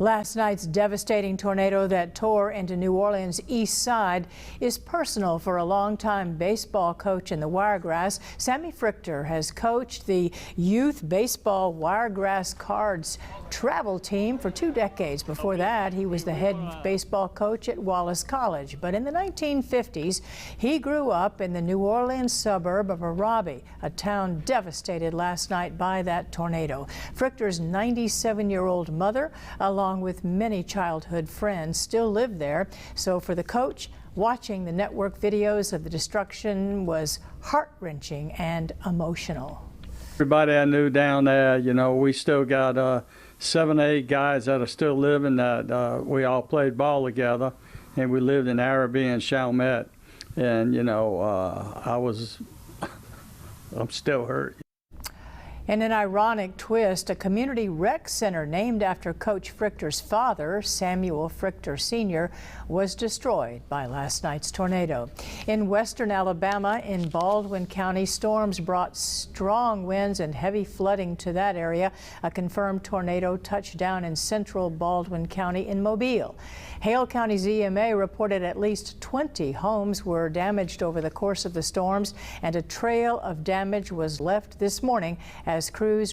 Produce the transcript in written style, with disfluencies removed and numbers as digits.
Last night's devastating tornado that tore into New Orleans' east side is personal for a longtime baseball coach in the Wiregrass. Sammy Fricter has coached the youth baseball Wiregrass Cards travel team for 2 decades. Before that, he was the head baseball coach at Wallace College. But in the 1950s, he grew up in the New Orleans suburb of Arabi, a town devastated last night by that tornado. Fricter's 97-year-old mother, along with many childhood friends, still live there. So for the coach, watching the network videos of the destruction was heart-wrenching and emotional. Everybody I knew down there, you know, we still got 7 or 8 guys that are still living that we all played ball together, and we lived in Arabi and Chalmette. And, you know, I'm still hurt. In an ironic twist, a community rec center named after Coach Fricter's father, Samuel Fricter Sr., was destroyed by last night's tornado. In western Alabama, in Baldwin County, storms brought strong winds and heavy flooding to that area. A confirmed tornado touched down in central Baldwin County in Mobile. Hale County's EMA reported at least 20 homes were damaged over the course of the storms, and a trail of damage was left this morning as crews